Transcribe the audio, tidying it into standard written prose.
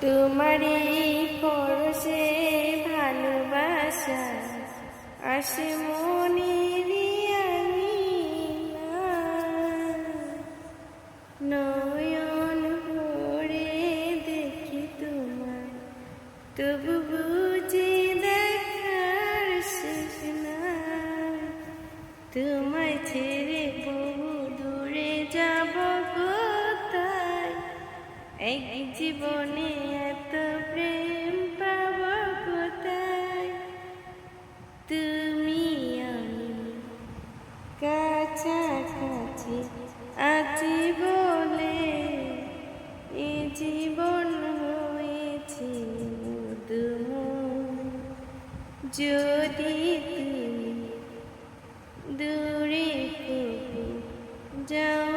তোমারই পরশে ভালোবাসা আসে মনের আঙিনা, নয়ন ভরে দেখি তোমায়, তবু বুঝি দেখার শেষ নাই। তোমায় ছেড়ে বহু দূরে যাব কোথায়, এক জীবনে এত প্রেম পাব কোথায়। তুমি আমি কাছাকাছি আছি বলে এ জীবন হয়েছে মধুময়। যদি তুমি দূরে যাও